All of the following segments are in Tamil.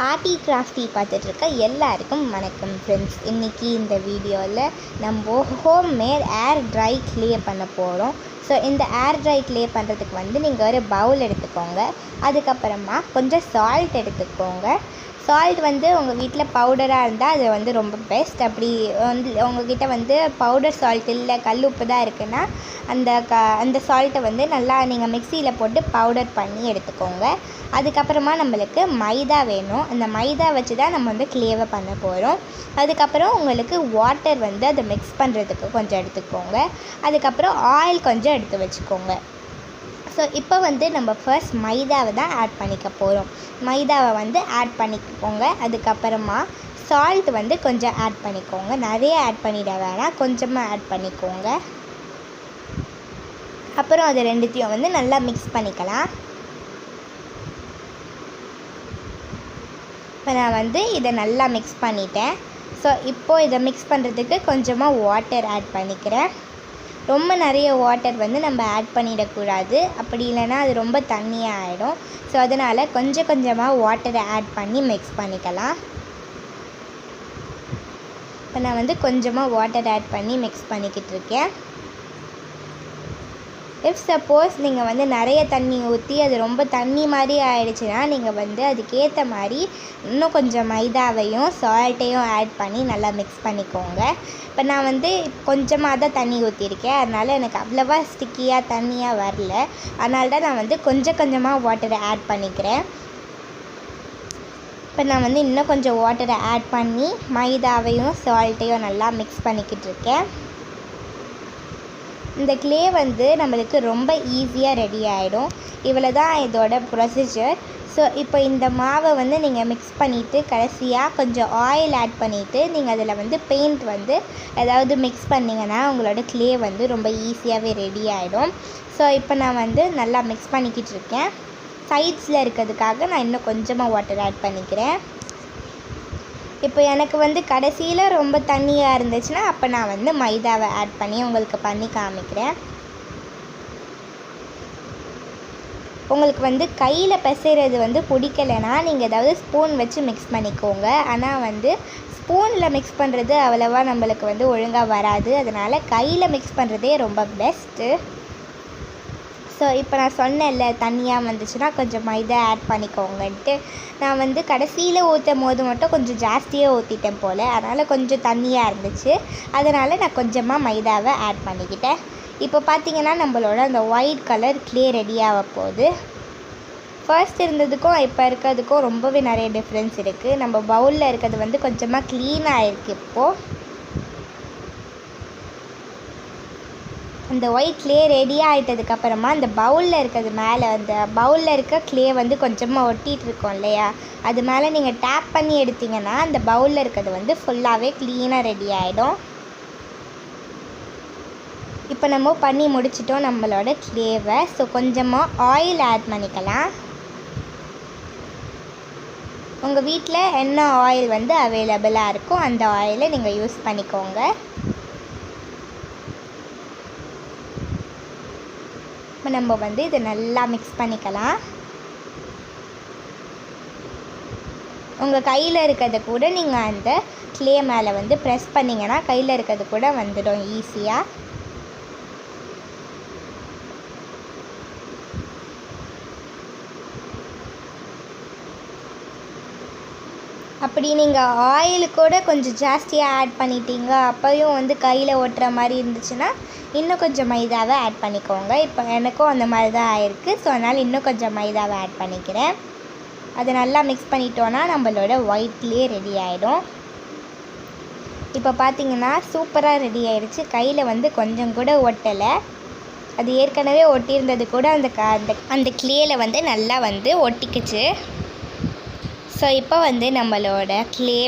ஆர்ட்டி கிராஃப்டி பார்த்துட்ருக்க எல்லாருக்கும் வணக்கம் ஃப்ரெண்ட்ஸ். இன்றைக்கி இந்த வீடியோவில் நம்ம ஹோம்மேட் ஏர் ட்ரை க்ளே பண்ண போகிறோம். ஸோ இந்த ஏர் ட்ரை க்ளே பண்ணுறதுக்கு நீங்கள் ஒரு பவுல் எடுத்துக்கோங்க. அதுக்கப்புறமா கொஞ்சம் சால்ட் எடுத்துக்கோங்க. சால்ட் உங்கள் வீட்டில் பவுடராக இருந்தால் அது ரொம்ப பெஸ்ட். அப்படி உங்கள்கிட்ட பவுடர் சால்ட் இல்லை, கல் உப்பு தான் இருக்குன்னா அந்த சால்ட்டை நல்லா நீங்கள் மிக்சியில் போட்டு பவுடர் பண்ணி எடுத்துக்கோங்க. அதுக்கப்புறமா நம்மளுக்கு மைதா வேணும். அந்த மைதா வச்சு தான் நம்ம க்ளேவை பண்ண போகிறோம். அதுக்கப்புறம் உங்களுக்கு வாட்டர் அதை மிக்ஸ் பண்ணுறதுக்கு கொஞ்சம் எடுத்துக்கோங்க. அதுக்கப்புறம் ஆயில் கொஞ்சம் எடுத்து வச்சுக்கோங்க. ஸோ இப்போ நம்ம ஃபர்ஸ்ட் மைதாவை தான் ஆட் பண்ணிக்க போகிறோம். மைதாவை ஆட் பண்ணிக்கோங்க. அதுக்கப்புறமா சால்ட் கொஞ்சம் ஆட் பண்ணிக்கோங்க. நிறைய ஆட் பண்ணிட வேணாம், கொஞ்சமாக ஆட் பண்ணிக்கோங்க. அப்புறம் அது ரெண்டுத்தையும் நல்லா மிக்ஸ் பண்ணிக்கலாம். இப்போ நான் இதை நல்லா மிக்ஸ் பண்ணிட்டேன். ஸோ இப்போது இதை மிக்ஸ் பண்ணுறதுக்கு கொஞ்சமாக வாட்டர் ஆட் பண்ணிக்கிறேன். ரொம்ப நிறைய வாட்டர் நம்ம ஆட் பண்ணிடக்கூடாது, அப்படி இல்லைன்னா அது ரொம்ப தண்ணியாக ஆகிடும். ஸோ அதனால் கொஞ்சம் கொஞ்சமாக வாட்டரை ஆட் பண்ணி மிக்ஸ் பண்ணிக்கலாம். இப்போ நான் கொஞ்சமாக வாட்டர் ஆட் பண்ணி மிக்ஸ் பண்ணிக்கிட்டு இருக்கேன். இஃப் சப்போஸ் நீங்கள் நிறைய தண்ணி ஊற்றி அது ரொம்ப தண்ணி மாதிரி ஆகிடுச்சுன்னா நீங்கள் அதுக்கேற்ற மாதிரி இன்னும் கொஞ்சம் மைதாவையும் சால்ட்டையும் ஆட் பண்ணி நல்லா மிக்ஸ் பண்ணிக்கோங்க. இப்போ நான் கொஞ்சமாக தான் தண்ணி ஊற்றிருக்கேன், அதனால் எனக்கு அவ்வளோவா ஸ்டிக்கியாக தண்ணியாக வரல. அதனால தான் நான் கொஞ்சம் கொஞ்சமாக வாட்டரை ஆட் பண்ணிக்கிறேன். இப்போ நான் இன்னும் கொஞ்சம் வாட்டரை ஆட் பண்ணி மைதாவையும் சால்ட்டையும் நல்லா மிக்ஸ் பண்ணிக்கிட்டு இருக்கேன். இந்த க்ளே நம்மளுக்கு ரொம்ப ஈஸியாக ரெடி ஆகிடும். இவ்வளோ தான் இதோட ப்ரொசீஜர். ஸோ இப்போ இந்த மாவை நீங்கள் மிக்ஸ் பண்ணிவிட்டு கடைசியாக கொஞ்சம் ஆயில் ஆட் பண்ணிவிட்டு நீங்கள் அதில் பெயிண்ட் ஏதாவது மிக்ஸ் பண்ணிங்கன்னா உங்களோட க்ளே ரொம்ப ஈஸியாகவே ரெடி ஆகிடும். ஸோ இப்போ நான் நல்லா மிக்ஸ் பண்ணிக்கிட்டு இருக்கேன். சைட்ஸில் இருக்கிறதுக்காக நான் இன்னும் கொஞ்சமாக வாட்டர் ஆட் பண்ணிக்கிறேன். இப்போ எனக்கு கடைசியில் ரொம்ப தண்ணியாக இருந்துச்சுன்னா அப்போ நான் மைதாவை ஆட் பண்ணி உங்களுக்கு பண்ணி காமிக்கிறேன். உங்களுக்கு கையில் பிசைறது பிடிக்கலைன்னா நீங்கள் ஏதாவது ஸ்பூன் வச்சு மிக்ஸ் பண்ணிக்கோங்க. ஆனால் ஸ்பூனில் மிக்ஸ் பண்ணுறது அவ்வளோவா நம்மளுக்கு ஒழுங்காக வராது. அதனால் கையில் மிக்ஸ் பண்ணுறதே ரொம்ப பெஸ்ட்டு. ஸோ இப்போ நான் சொன்னேன்ல, தண்ணியாக வந்துச்சுன்னா கொஞ்சம் மைதா ஆட் பண்ணிக்கோங்கன்ட்டு. நான் கடைசியில் ஊற்றும் போது மட்டும் கொஞ்சம் ஜாஸ்தியாக ஊற்றிட்டேன் போல், அதனால் கொஞ்சம் தண்ணியாக இருந்துச்சு. அதனால் நான் கொஞ்சமாக மைதாவை ஆட் பண்ணிக்கிட்டேன். இப்போ பார்த்திங்கன்னா நம்மளோட அந்த ஒயிட் கலர் க்ளே ரெடி ஆக போகுது. ஃபர்ஸ்ட் இருந்ததுக்கும் இப்போ இருக்கிறதுக்கும் ரொம்பவே நிறைய டிஃப்ரென்ஸ் இருக்குது. நம்ம பவுலில் இருக்கிறது கொஞ்சமாக க்ளீனாக இருக்குது. இப்போது அந்த ஒயிட் க்ளே ரெடியாக ஆகிட்டதுக்கப்புறமா அந்த பவுலில் இருக்கிறது மேலே அந்த பவுலில் இருக்க க்ளே கொஞ்சமாக ஒட்டிகிட்டு இருக்கோம் இல்லையா, அது மேலே நீங்கள் டேப் பண்ணி எடுத்திங்கன்னா அந்த பவுலில் இருக்கிறது ஃபுல்லாகவே க்ளீனாக ரெடி ஆகிடும். இப்போ நம்ம பண்ணி முடிச்சிட்டோம் நம்மளோட க்ளேவை. ஸோ கொஞ்சமாக ஆயில் ஆட் பண்ணிக்கலாம். உங்கள் வீட்டில் என்ன ஆயில் அவைலபிளாக இருக்கோ அந்த ஆயிலை நீங்கள் யூஸ் பண்ணிக்கோங்க. இப்போ நம்ம இதை நல்லா மிக்ஸ் பண்ணிக்கலாம். உங்கள் கையில் இருக்கிறத கூட நீங்கள் அந்த க்ளே மேலே ப்ரெஸ் பண்ணிங்கன்னா கையில் இருக்கிறது கூட வந்துடும் ஈஸியாக. அப்படி நீங்கள் ஆயில் கூட கொஞ்சம் ஜாஸ்தியாக ஆட் பண்ணிட்டீங்க, அப்போயும் கையில் ஒட்டுற மாதிரி இருந்துச்சுன்னா இன்னும் கொஞ்சம் மைதாவை ஆட் பண்ணிக்கோங்க. இப்போ எனக்கும் அந்த மாதிரி தான் ஆயிருக்கு. ஸோ அதனால் இன்னும் கொஞ்சம் மைதாவை ஆட் பண்ணிக்கிறேன். அதை நல்லா மிக்ஸ் பண்ணிட்டோன்னா நம்மளோட ஒயிட் க்ளே ரெடி ஆகிடும். இப்போ பார்த்திங்கன்னா சூப்பராக ரெடி ஆகிடுச்சு. கையில் கொஞ்சம் கூட ஒட்டலை. அது ஏற்கனவே ஒட்டியிருந்தது கூட அந்த க்ளேயில் நல்லா ஒட்டிக்குச்சு. ஸோ இப்போ நம்மளோட க்ளே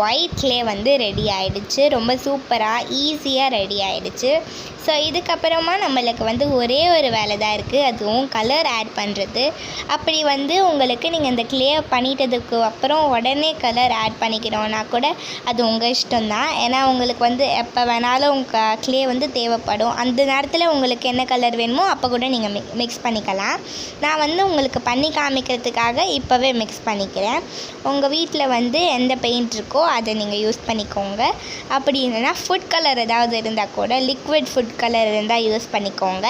ஒயிட் க்ளே ரெடி ஆகிடுச்சு. ரொம்ப சூப்பராக ஈஸியாக ரெடி ஆகிடுச்சு. ஸோ இதுக்கப்புறமா நம்மளுக்கு ஒரே ஒரு வேலை தான் இருக்குது, அதுவும் கலர் ஆட் பண்ணுறது. அப்படி உங்களுக்கு நீங்கள் இந்த க்ளே பண்ணிட்டதுக்கு அப்புறம் உடனே கலர் ஆட் பண்ணிக்கணும்னா கூட அது உங்கள் இஷ்டம்தான். ஏன்னா உங்களுக்கு எப்போ வேணாலும் உங்கள் க்ளே தேவைப்படும். அந்த நேரத்தில் உங்களுக்கு என்ன கலர் வேணுமோ அப்போ கூட நீங்கள் மிக்ஸ் பண்ணிக்கலாம். நான் உங்களுக்கு பண்ணி காமிக்கிறதுக்காக இப்போவே மிக்ஸ் பண்ணிக்கிறேன். உங்கள் வீட்டில் வந்து எந்த பெயிண்ட் இருக்கோ அதை நீங்கள் யூஸ் பண்ணிக்கோங்க. அப்படி இல்லைன்னா ஃபுட் கலர் ஏதாவது இருந்தால் கூட லிக்விட் ஃபுட் கலர் இருந்தால் யூஸ் பண்ணிக்கோங்க.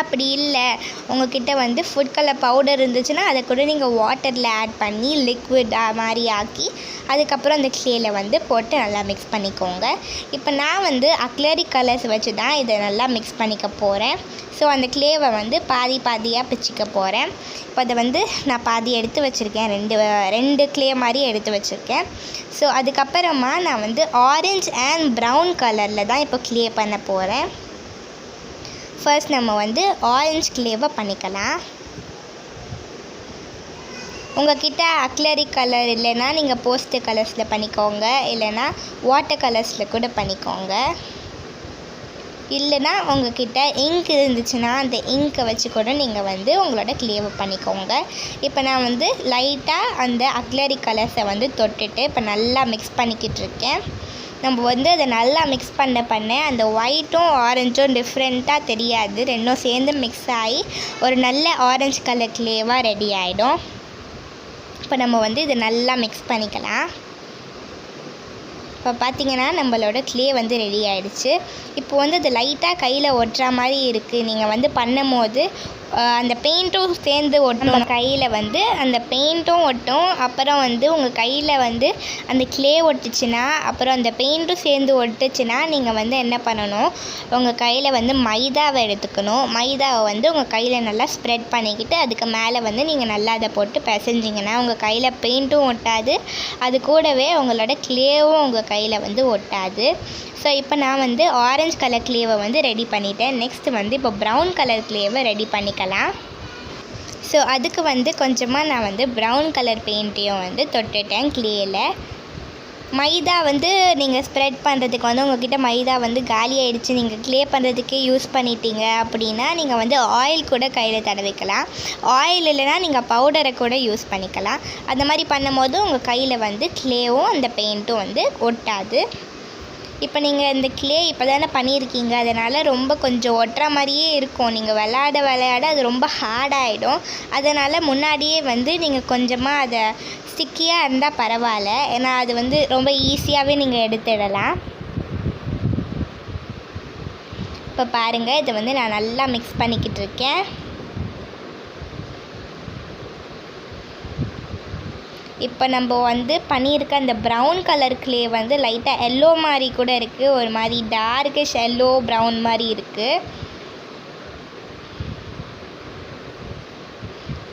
அப்படி இல்லை உங்கள்கிட்ட வந்து ஃபுட் கலர் பவுடர் இருந்துச்சுன்னா அதை கூட நீங்கள் வாட்டரில் ஆட் பண்ணி லிக்விட் மாதிரி ஆக்கி அதுக்கப்புறம் அந்த க்ளேயில் வந்து போட்டு நல்லா மிக்ஸ் பண்ணிக்கோங்க. இப்போ நான் வந்து அக்லரிக் கலர்ஸ் வச்சு தான் இதை நல்லா மிக்ஸ் பண்ணிக்க போகிறேன். ஸோ அந்த க்ளேவை வந்து பாதியாக பிச்சுக்க போகிறேன். இப்போ அதை வந்து நான் பாதி எடுத்து வச்சுருக்கேன், ரெண்டு க்ளே மாதிரி எடுத்து வச்சுருக்கேன். ஸோ அதுக்கப்புறமா நான் வந்து ஆரஞ்ச் அண்ட் ப்ரௌன் கலரில் தான் இப்போ க்ளே பண்ண போகிறேன். ஃபர்ஸ்ட் நம்ம வந்து ஆரஞ்ச் க்ளேவை பண்ணிக்கலாம். உங்கள்கிட்ட அக்லரிக் கலர் இல்லைன்னா நீங்கள் போஸ்டர் கலர்ஸில் பண்ணிக்கோங்க, இல்லைன்னா வாட்டர் கலர்ஸில் கூட பண்ணிக்கோங்க. இல்லைனா உங்கள்கிட்ட இங்க் இருந்துச்சுன்னா அந்த இங்க்கை வச்சு கூட நீங்கள் வந்து உங்களோட க்ளேவை பண்ணிக்கோங்க. இப்போ நான் வந்து லைட்டாக அந்த அக்லரிக் கலர்ஸை வந்து தொட்டுட்டு இப்போ நல்லா மிக்ஸ் பண்ணிக்கிட்டு இருக்கேன். நம்ம வந்து அதை நல்லா மிக்ஸ் பண்ண அந்த ஒயிட்டும் ஆரஞ்சும் டிஃப்ரெண்ட்டாக தெரியாது, ரெண்டும் சேர்ந்து மிக்ஸ் ஆகி ஒரு நல்ல ஆரஞ்சு கலர் க்ளேவாக ரெடி ஆகிடும். இப்போ நம்ம வந்து இதை நல்லா மிக்ஸ் பண்ணிக்கலாம். இப்போ பார்த்திங்கன்னா நம்மளோட க்ளே வந்து ரெடி ஆகிடுச்சு. இப்போ வந்து அது லைட்டாக கையில் ஒட்டுற மாதிரி இருக்குது. நீங்கள் வந்து பண்ணும் போது அந்த பெயிண்ட்டும் சேர்ந்து ஒட்டும், நம்ம கையில் வந்து அந்த பெயிண்ட்டும் ஒட்டும். அப்புறம் வந்து உங்கள் கையில் வந்து அந்த க்ளே ஒட்டுச்சுன்னா அப்புறம் அந்த பெயிண்ட்டும் சேர்ந்து ஒட்டுச்சுன்னா நீங்கள் வந்து என்ன பண்ணணும், உங்கள் கையில் வந்து மைதாவை எடுத்துக்கணும். மைதாவை வந்து உங்கள் கையில் நல்லா ஸ்ப்ரெட் பண்ணிக்கிட்டு அதுக்கு மேலே வந்து நீங்கள் நல்லா அதை போட்டு பிசைஞ்சிங்கன்னா உங்கள் கையில் பெயிண்ட்டும் ஒட்டாது, அது கூடவே உங்களோட க்ளேவும் உங்கள் கையில் வந்து ஒட்டாது. ஸோ இப்போ நான் வந்து ஆரஞ்சு கலர் க்ளேவை வந்து ரெடி பண்ணிட்டேன். நெக்ஸ்ட்டு வந்து இப்போ ப்ரௌன் கலர் க்ளேவை ரெடி பண்ணிக்கலாம். ஸோ அதுக்கு வந்து கொஞ்சமாக நான் வந்து ப்ரௌன் கலர் பெயிண்ட்டையும் வந்து தொட்டுட்டேன் க்ளேயில். மைதா வந்து நீங்கள் ஸ்ப்ரெட் பண்ணுறதுக்கு வந்து உங்கள்கிட்ட மைதா வந்து காலி ஆகிடுச்சு, நீங்கள் க்ளே பண்ணுறதுக்கே யூஸ் பண்ணிட்டீங்க அப்படின்னா நீங்கள் வந்து ஆயில் கூட கையில் தடவிக்கலாம். ஆயில் இல்லைனா நீங்கள் பவுடரை கூட யூஸ் பண்ணிக்கலாம். அந்த மாதிரி பண்ணும்போது உங்கள் கையில் வந்து க்ளேவும் அந்த பெயிண்ட்டும் வந்து ஒட்டாது. இப்போ நீங்கள் இந்த க்ளே இப்போ தானே பண்ணியிருக்கீங்க, அதனால் ரொம்ப கொஞ்சம் ஒட்டுற மாதிரியே இருக்கும். நீங்கள் விளையாட அது ரொம்ப ஹார்டாகிடும். அதனால் முன்னாடியே வந்து நீங்கள் கொஞ்சமாக அதை ஸ்டிக்கியாக இருந்தால் பரவாயில்ல, ஏன்னா அது வந்து ரொம்ப ஈஸியாகவே நீங்கள் எடுத்துடலாம். இப்போ பாருங்கள், இதை வந்து நான் நல்லா மிக்ஸ் பண்ணிக்கிட்டு இருக்கேன். இப்போ நம்ம வந்து பண்ணியிருக்க அந்த ப்ரௌன் கலர் க்ளே வந்து லைட்டாக எல்லோ மாதிரி கூட இருக்குது, ஒரு மாதிரி டார்க்கிஷ் எல்லோ ப்ரௌன் மாதிரி இருக்குது.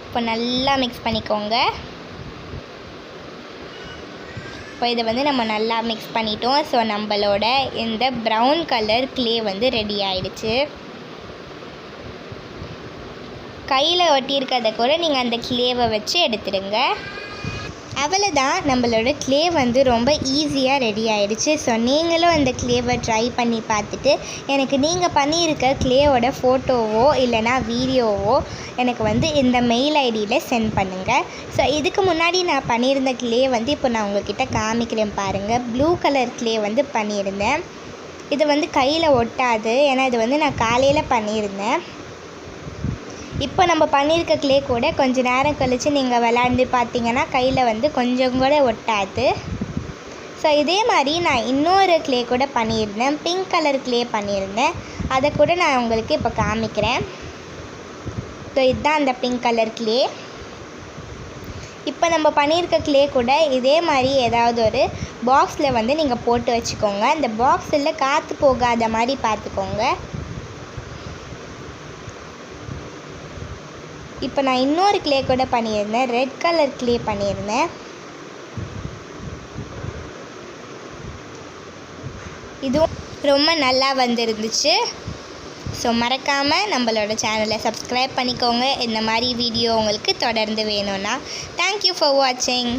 இப்போ நல்லா மிக்ஸ் பண்ணிக்கோங்க. இப்போ இதை வந்து நம்ம நல்லா மிக்ஸ் பண்ணிட்டோம். ஸோ நம்மளோட இந்த ப்ரௌன் கலர் க்ளே வந்து ரெடி ஆகிடுச்சு. கையில் ஒட்டியிருக்கிறத கூட நீங்கள் அந்த க்ளேவை வச்சு எடுத்துடுங்க. அவ்வளோதான், நம்மளோட க்ளே வந்து ரொம்ப ஈஸியாக ரெடி ஆகிடுச்சு. ஸோ நீங்களும் அந்த க்ளேவை ட்ரை பண்ணி பார்த்துட்டு எனக்கு நீங்கள் பண்ணியிருக்க க்ளேவோட ஃபோட்டோவோ இல்லைனா வீடியோவோ எனக்கு வந்து இந்த மெயில் ஐடியில் சென்ட் பண்ணுங்கள். ஸோ இதுக்கு முன்னாடி நான் பண்ணியிருந்த க்ளே வந்து இப்போ நான் உங்கள்கிட்ட காமிக்கிறேன் பாருங்கள். ப்ளூ கலர் க்ளே வந்து பண்ணியிருந்தேன். இது வந்து கையில் ஒட்டாது, ஏன்னா இது வந்து நான் காலையில் பண்ணியிருந்தேன். இப்போ நம்ம பண்ணியிருக்க க்ளே கூட கொஞ்சம் நேரம் கழித்து நீங்கள் விளாண்டு பார்த்தீங்கன்னா கையில் வந்து கொஞ்சம் கூட ஒட்டாது. ஸோ இதே மாதிரி நான் இன்னொரு க்ளே கூட பண்ணியிருந்தேன், பிங்க் கலர் க்ளே பண்ணியிருந்தேன். அதை கூட நான் உங்களுக்கு இப்போ காமிக்கிறேன். ஸோ இதுதான் அந்த பிங்க் கலர் க்ளே. இப்போ நம்ம பண்ணியிருக்க க்ளே கூட இதே மாதிரி ஏதாவது ஒரு பாக்ஸில் வந்து நீங்கள் போட்டு வச்சுக்கோங்க. அந்த பாக்ஸில் காற்று போகாத மாதிரி பார்த்துக்கோங்க. இப்போ நான் இன்னொரு க்ளே கூட பண்ணியிருந்தேன், ரெட் கலர் க்ளே பண்ணியிருந்தேன். இதுவும் ரொம்ப நல்லா வந்துருந்துச்சு. ஸோ மறக்காமல் நம்மளோட சேனலை சப்ஸ்கிரைப் பண்ணிக்கோங்க. இந்த மாதிரி வீடியோ உங்களுக்கு தொடர்ந்து வேணும்னா. தேங்க்யூ ஃபார் வாட்சிங்.